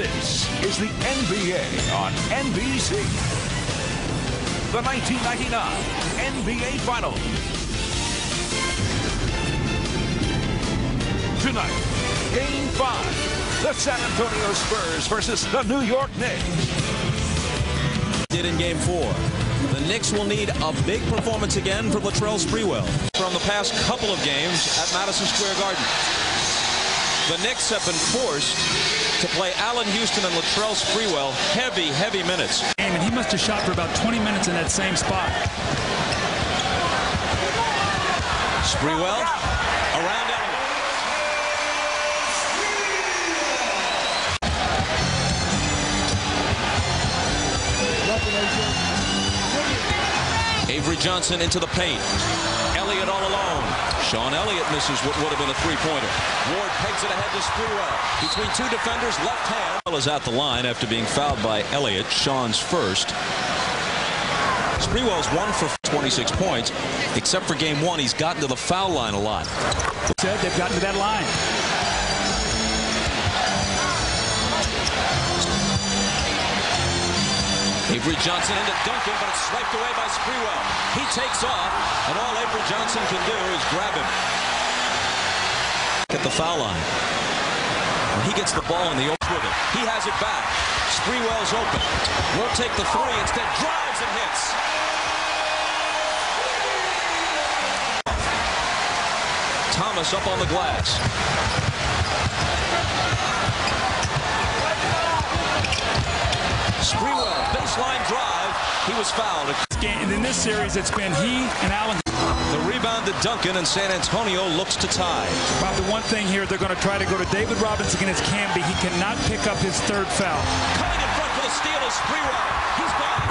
This is the NBA on NBC. The 1999 NBA Finals. Tonight, Game 5. The San Antonio Spurs versus the New York Knicks. Did in Game 4. The Knicks will need a big performance again from Latrell Sprewell from the past couple of games at Madison Square Garden. The Knicks have been forced to play Allen Houston and Latrell Sprewell heavy minutes. And he must have shot for about 20 minutes in that same spot. Sprewell around Avery Johnson into the paint. Elliott all alone. Sean Elliott misses what would have been a three-pointer. Ward pegs it ahead to Sprewell. Between two defenders, left hand. Is at the line after being fouled by Elliott. Sean's first. Sprewell's 1 for 26 points. Except for Game 1, he's gotten to the foul line a lot. Said they've gotten to that line. Avery Johnson into Duncan, but it's swiped away by Sprewell. He takes off, and all Avery Johnson can do is grab him at the foul line. When he gets the ball in the open with it, he has it back. Sprewell's open. Won't take the three. Instead, drives and hits. Thomas up on the glass. Sprewell, baseline drive. He was fouled. And in this series, it's been he and Allen. The rebound to Duncan, and San Antonio looks to tie. About the one thing here, they're going to try to go to David Robinson against Camby. He cannot pick up his third foul. Coming in front for the steal is Sprewell. He's gone.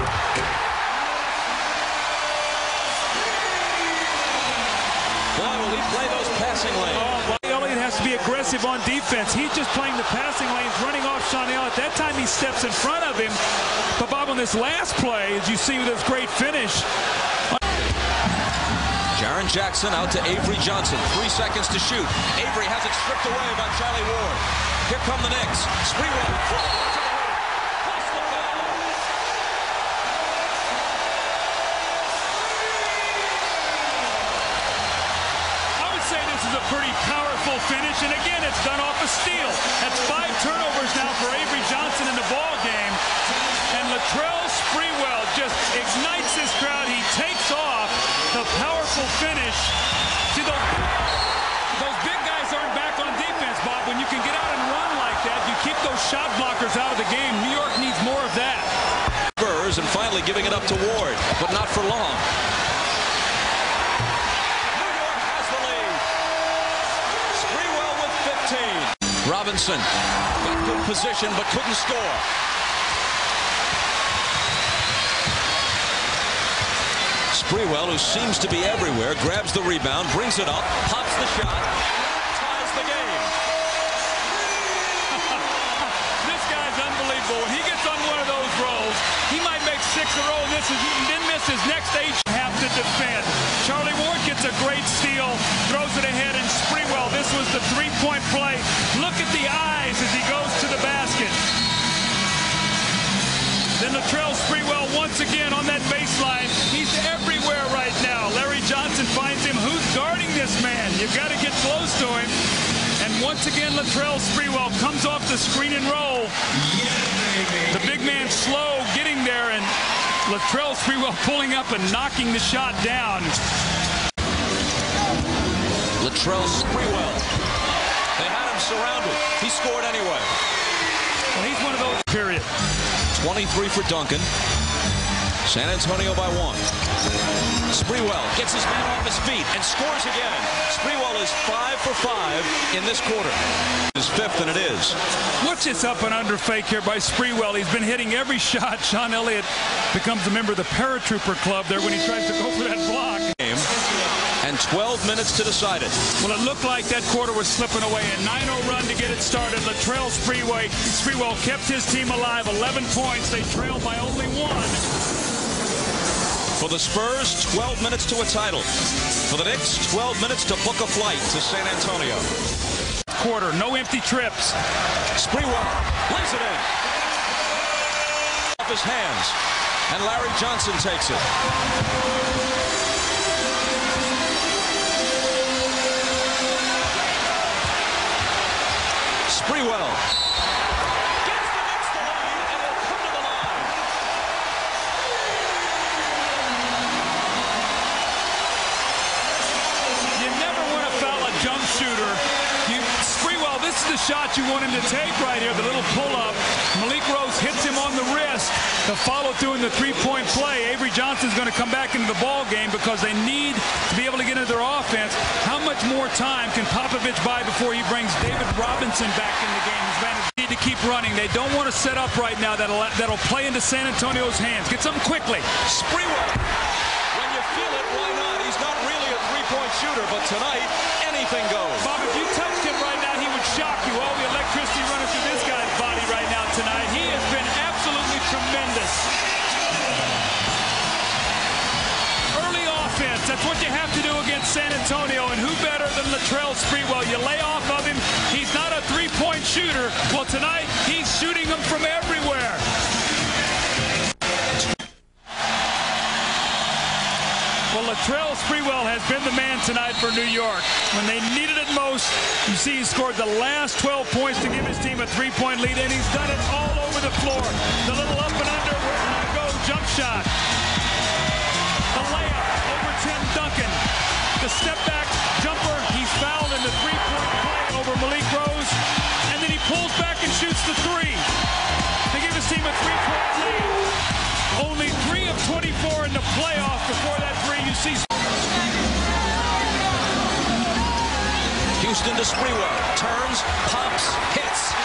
Boy, will he play those passing lanes. Oh, Elliott has to be aggressive on defense. He's just playing the passing lanes, running off Sean Elliott. That time he steps in front of him. But Bob, on this last play, as you see with this great finish. Jaren Jackson out to Avery Johnson. 3 seconds to shoot. Avery has it stripped away by Charlie Ward. Here come the Knicks. Sprewell. I would say this is a pretty powerful finish, and again, it's done off a steal. That's 5 turnovers now for Avery Johnson in the ball game. And Latrell Sprewell just ignites this crowd. He takes off. The powerful finish. See, those big guys aren't back on defense, Bob. When you can get out and run like that, you keep those shot blockers out of the game. New York needs more of that. Spurs, and finally giving it up to Ward, but not for long. New York has the lead. Sprewell with 15. Robinson got good position, but couldn't score. Sprewell, who seems to be everywhere, grabs the rebound, brings it up, pops the shot, ties the game. This guy's unbelievable. When he gets on one of those rolls, he might make 6 in a row, and then miss his next 8. Have to defend. Charlie Ward gets a great steal, throws it ahead, and Sprewell, this was the three-point play. Look at the eyes as he goes to the basket. Then Latrell Sprewell once again on that baseline. He's everywhere right now. Larry Johnson finds him. Who's guarding this man? You've got to get close to him. And once again, Latrell Sprewell comes off the screen and roll. The big man slow getting there, and Latrell Sprewell pulling up and knocking the shot down. Latrell Sprewell. They had him surrounded. He scored anyway. Well, he's one of those, period. 23 for Duncan. San Antonio by 1. Sprewell gets his man off his feet and scores again. Sprewell is 5 for 5 in this quarter. His 5th, and it is. What's this up and under fake here by Sprewell? He's been hitting every shot. Sean Elliott becomes a member of the Paratrooper Club there when he tries to go for that block. And 12 minutes to decide it. Well, it looked like that quarter was slipping away. A 9-0 run to get it started. Latrell Sprewell kept his team alive. 11 points. They trailed by only 1. For the Spurs, 12 minutes to a title. For the Knicks, 12 minutes to book a flight to San Antonio. quarter. No empty trips. Sprewell lays it in. Off his hands. And Larry Johnson takes it. Sprewell gets the Knicks the lead, and they'll come to the line. You never want to foul a jump shooter. Sprewell, this is the shot you want him to take right here, the little pull-up. Malik Rose hits him on the wrist. The follow-through in the three-point play. Avery Johnson's going to come back into the ball game because they need to be able to get into their offense. How much more time can Popovich buy before he brings David Robinson back in the game? He's going to need to keep running. They don't want to set up right now. That'll play into San Antonio's hands. Get something quickly. Sprewell. When you feel it, why not? He's not really a three-point shooter, but tonight, anything goes. Bob, if you touched him right now, he would shock you. All the electricity running through this guy's body right now tonight. He has been absolutely tremendous. Early offense, that's what you have to do against San Antonio, and who better than Latrell Sprewell? You lay off of him. He's not a three-point shooter. Well, tonight, he's shooting them from everywhere. Well, Latrell Sprewell has been the man tonight for New York. When they needed it most, you see he scored the last 12 points to give his team a three-point lead, and he's done it all over the floor. The little up and under, where did it go? Jump shot. The layup over Tim Duncan. The step-back jumper, he's fouled in the three-point play over Malik Rose, and then he pulls back and shoots the three to give his team a three-point lead. Only 3 of 24 in the playoff. Before that three, you see Houston to Sprewell. Turns, pops, hits.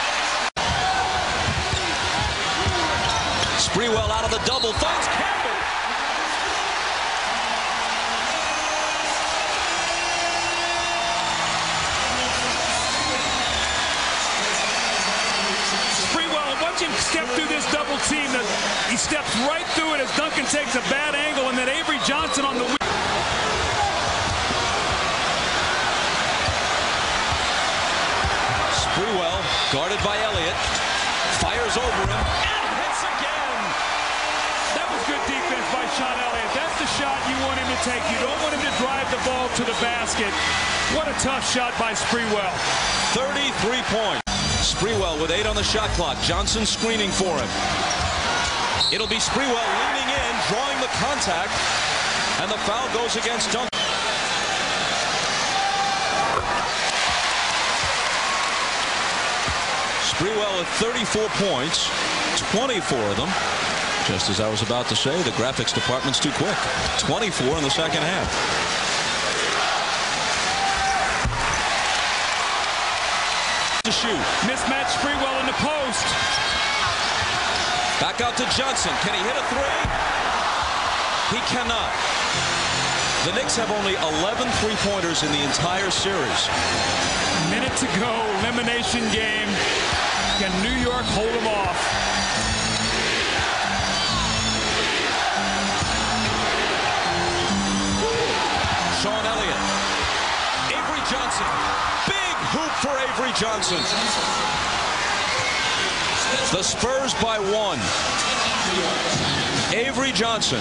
Sprewell out of the double, finds Campbell. Sprewell, watch him step through this double team. He steps right through it as Duncan takes a bad angle, and then Avery Johnson on the wing. Sprewell, guarded by Elliott, fires over him, and hits again. That was good defense by Sean Elliott. That's the shot you want him to take. You don't want him to drive the ball to the basket. What a tough shot by Sprewell. 33 points. Sprewell with 8 on the shot clock. Johnson screening for him. It'll be Sprewell leaning in, drawing the contact, and the foul goes against Duncan. Sprewell with 34 points, 24 of them. Just as I was about to say, the graphics department's too quick. 24 in the second half. To shoot. Mismatch Sprewell in the post. Back out to Johnson. Can he hit a three? He cannot. The Knicks have only 11 three-pointers in the entire series. Minute to go. Elimination game. Can New York hold them off? Sean Elliott. Avery Johnson. Big hoop for Avery Johnson. The Spurs by 1. Avery Johnson,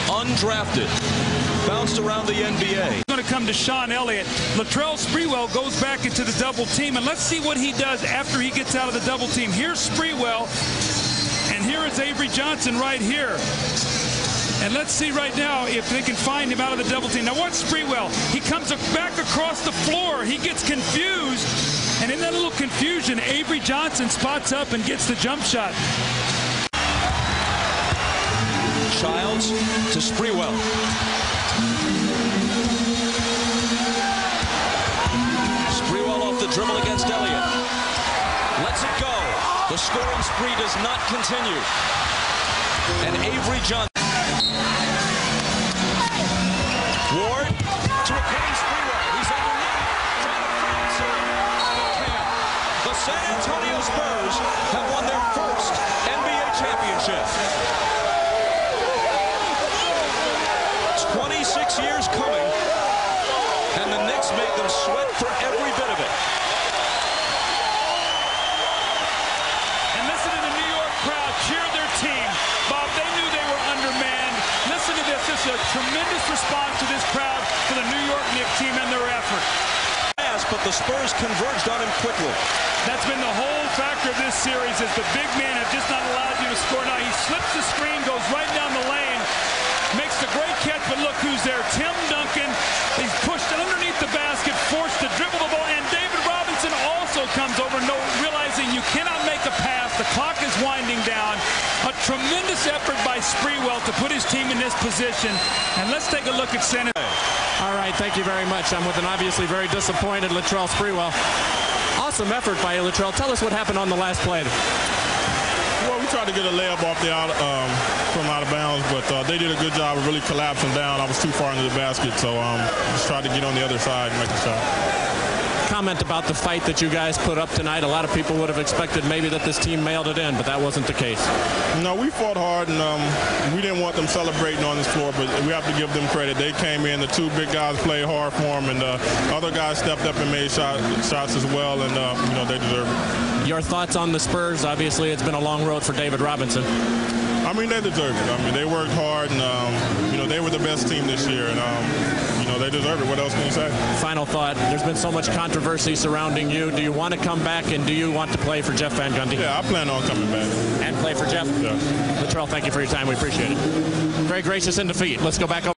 undrafted, bounced around the NBA. Going to come to Sean Elliott. Latrell Sprewell goes back into the double team, and let's see what he does after he gets out of the double team. Here's Sprewell, and here is Avery Johnson right here. And let's see right now if they can find him out of the double team. Now watch Sprewell. He comes back across the floor. He gets confused. And in that little confusion, Avery Johnson spots up and gets the jump shot. Childs to Sprewell. Sprewell off the dribble against Elliott. Lets it go. The scoring spree does not continue. And Avery Johnson. Ward to a cutting Sprewell. He's underneath. Trying to find some. The San Antonio Spurs have won their first NBA championship. 26 years coming, and the Knicks made them sweat for every bit of it. but the Spurs converged on him quickly. That's been the whole factor of this series, is the big men have just not allowed you to score. Now he slips the screen, goes right down the lane, makes the great catch, but look who's there. Tim Duncan. He's pushed underneath the basket, forced to dribble the ball, and David Robinson also comes over, realizing you cannot make a pass. The clock is winding down. A tremendous effort by Sprewell to put his team in this position. And let's take a look at Senate. All right, thank you very much. I'm with an obviously very disappointed Latrell Sprewell. Awesome effort by Latrell. Tell us what happened on the last play. Well, we tried to get a layup off from out of bounds, but they did a good job of really collapsing down. I was too far into the basket, so just tried to get on the other side and make a shot. Comment about the fight that you guys put up tonight. A lot of people would have expected maybe that this team mailed it in, but that wasn't the case. No, we fought hard, and we didn't want them celebrating on this floor, but we have to give them credit. They came in, the two big guys played hard for them, and other guys stepped up and made shots as well, and they deserve it. Your thoughts on the Spurs? Obviously, it's been a long road for David Robinson. I mean, they deserve it. I mean, they worked hard, and they were the best team this year, and they deserve it. What else can you say? Final thought. There's been so much controvery surrounding you. Do you want to come back, and do you want to play for Jeff Van Gundy? Yeah, I plan on coming back. And play for Jeff? Yeah. Latrell, thank you for your time. We appreciate it. Very gracious in defeat. Let's go back over.